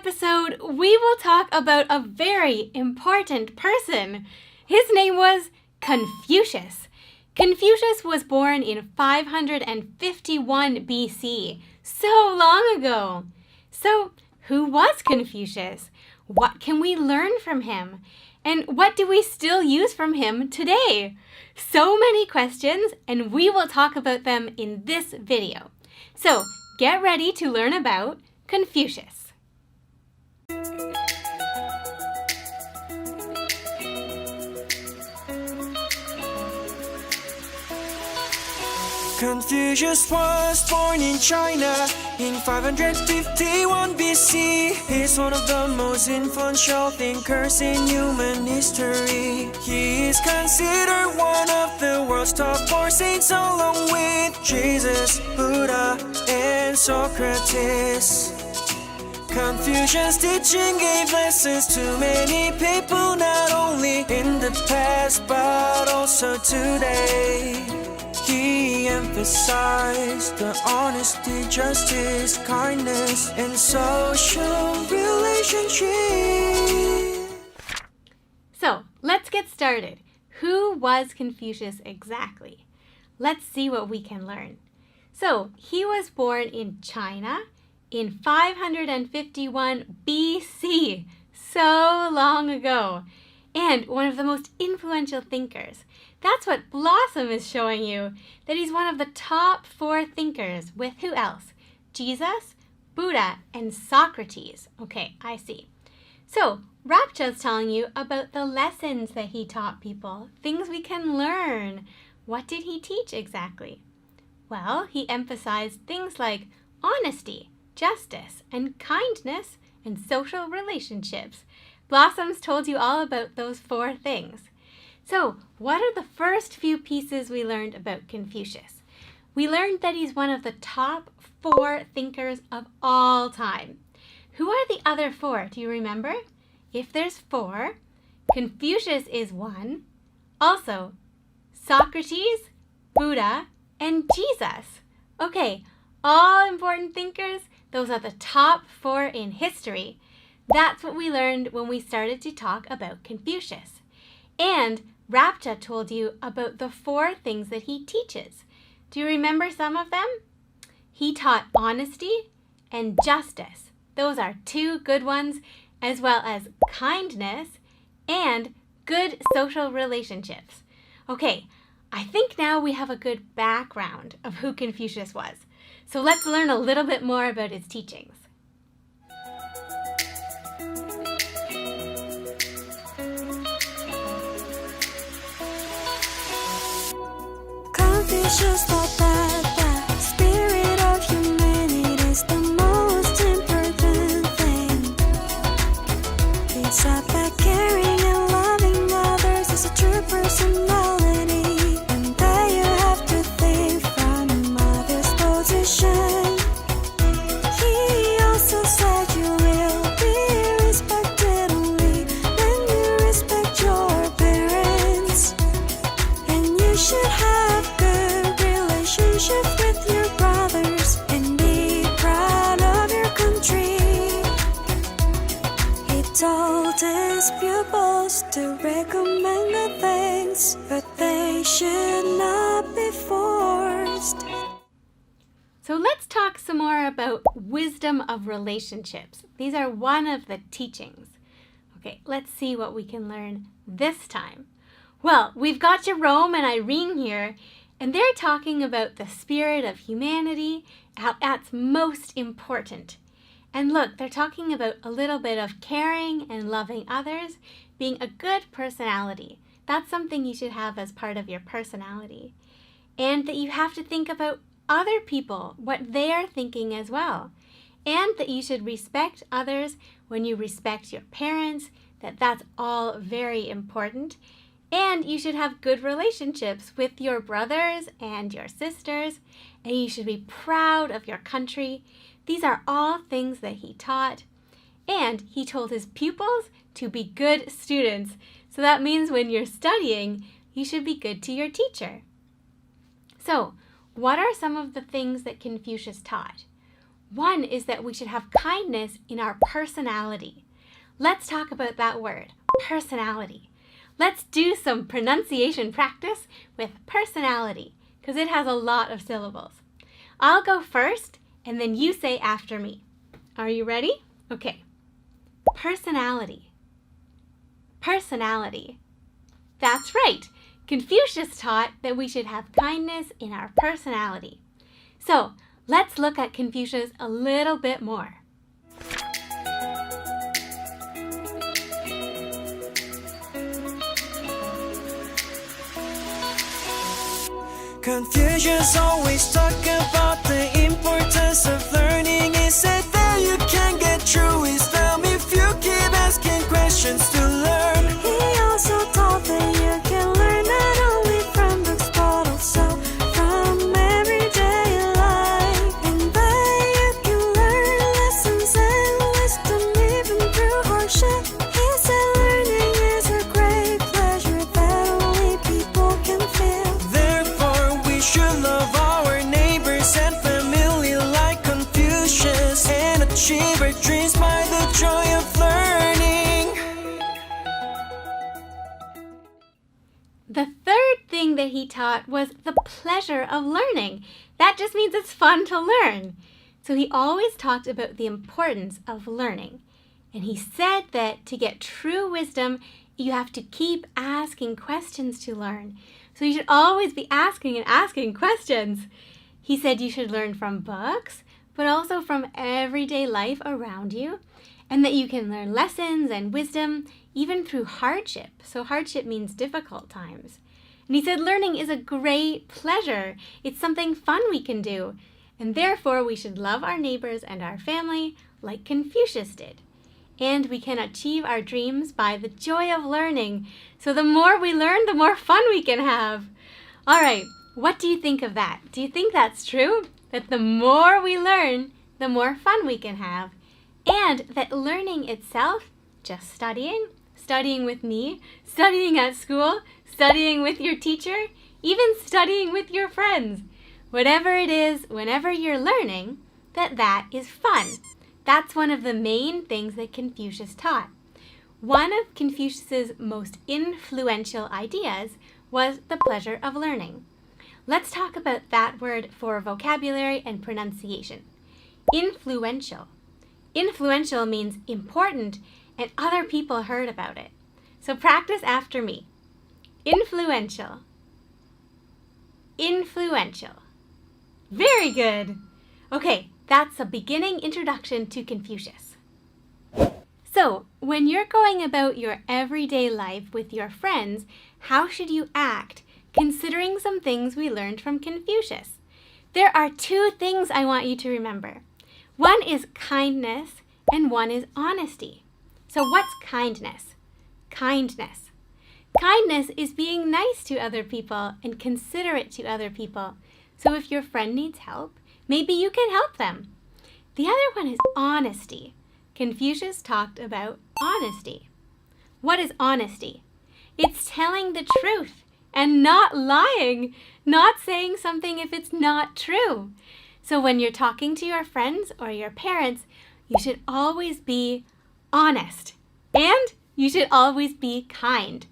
episode, we will talk about a very important person. His name was Confucius. Confucius was born in 551 BC, so long ago. So, who was Confucius? What can we learn from him? And what do we still use from him today? So many questions, and we will talk about them in this video. So, get ready to learn about Confucius. Confucius was born in China in 551 BC. He's one of the most influential thinkers in human history. He is considered one of the world's top 4 saints along with Jesus, Buddha, and Socrates. Confucius' teaching gave lessons to many people, not only in the past but also today. He emphasized the honesty, justice, kindness, and social relationships. So, let's get started. Who was Confucius exactly? Let's see what we can learn. So, he was born in China in 551 BC, so long ago, and one of the most influential thinkers. That's what Blossom is showing you, that he's one of the top 4 thinkers with who else? Jesus, Buddha, and Socrates. Okay, I see. So, Rapcha's telling you about the lessons that he taught people, things we can learn. What did he teach exactly? Well, he emphasized things like honesty, justice, and kindness, and social relationships. Blossom's told you all about those 4 things. So, what are the first few pieces we learned about Confucius? We learned that he's one of the top 4 thinkers of all time. Who are the other 4? Do you remember? If there's 4, Confucius is 1. Also, Socrates, Buddha, and Jesus. Okay, all important thinkers. Those are the top 4 in history. That's what we learned when we started to talk about Confucius. And Rapcha told you about the 4 things that he teaches. Do you remember some of them? He taught honesty and justice. Those are 2 good ones, as well as kindness and good social relationships. Okay, I think now we have a good background of who Confucius was. So let's learn a little bit more about his teachings. Confucius thought that the spirit of humanity is the most important thing. It's about caring and loving others as a true personality, and that you have to think from others' position. He also said you will be respected only when you respect your parents, and you should have with your brothers and be proud of your country. He told his pupils to recommend good things, but they should not be forced. So let's talk some more about wisdom of relationships. These are one of the teachings. Okay, let's see what we can learn this time. Well, we've got Jerome and Irene here, and they're talking about the spirit of humanity, how that's most important. And look, they're talking about a little bit of caring and loving others, being a good personality. That's something you should have as part of your personality. And that you have to think about other people, what they're thinking as well. And that you should respect others when you respect your parents, that's all very important. And you should have good relationships with your brothers and your sisters, and you should be proud of your country. These are all things that he taught. And he told his pupils to be good students. So that means when you're studying, you should be good to your teacher. So, what are some of the things that Confucius taught? One is that we should have kindness in our personality. Let's talk about that word, personality. Let's do some pronunciation practice with personality because it has a lot of syllables. I'll go first and then you say after me. Are you ready? Okay. Personality. Personality. That's right. Confucius taught that we should have kindness in our personality. So let's look at Confucius a little bit more. Confucius always talk about the importance of learning. He said that you can get through wisdom if you keep asking questions to learn. He also taught that you can learn not only from books but also from everyday life. And that you can learn lessons and wisdom even through hardship. He said learning is a great pleasure that only people can feel. Therefore, we should love our neighbors and family like Confucius and achieve our dreams by the joy of learning. The third thing that he taught was the pleasure of learning. That just means it's fun to learn. So he always talked about the importance of learning. And he said that to get true wisdom, you have to keep asking questions to learn. So you should always be asking and asking questions. He said you should learn from books, but also from everyday life around you, and that you can learn lessons and wisdom even through hardship. So hardship means difficult times. And he said learning is a great pleasure. It's something fun we can do. And therefore we should love our neighbors and our family like Confucius did. And we can achieve our dreams by the joy of learning. So the more we learn, the more fun we can have. All right, what do you think of that? Do you think that's true? That the more we learn, the more fun we can have. And that learning itself, just studying with me, studying at school, studying with your teacher, even studying with your friends. Whatever it is, whenever you're learning, that is fun. That's one of the main things that Confucius taught. One of Confucius's most influential ideas was the pleasure of learning. Let's talk about that word for vocabulary and pronunciation. Influential. Influential means important and other people heard about it. So practice after me. Influential. Influential. Very good. Okay, that's a beginning introduction to Confucius. So, when you're going about your everyday life with your friends, how should you act, considering some things we learned from Confucius? There are two things I want you to remember. One is kindness and one is honesty. So what's kindness? Kindness. Kindness is being nice to other people and considerate to other people. So if your friend needs help, maybe you can help them. The other one is honesty. Confucius talked about honesty. What is honesty? It's telling the truth and not lying, not saying something if it's not true. So when you're talking to your friends or your parents, you should always be honest and you should always be kind.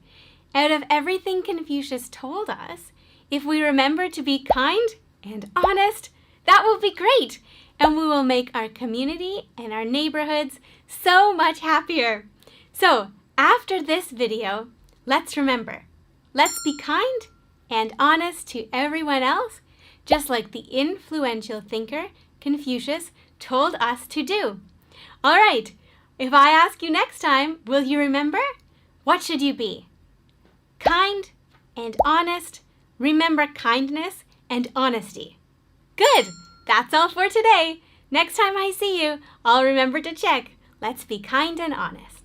Out of everything Confucius told us, if we remember to be kind and honest, that will be great. And we will make our community and our neighborhoods so much happier. So after this video, let's remember, let's be kind and honest to everyone else, just like the influential thinker Confucius told us to do. All right, if I ask you next time, will you remember? What should you be? Kind and honest. Remember kindness and honesty. Good! That's all for today. Next time I see you, I'll remember to check. Let's be kind and honest.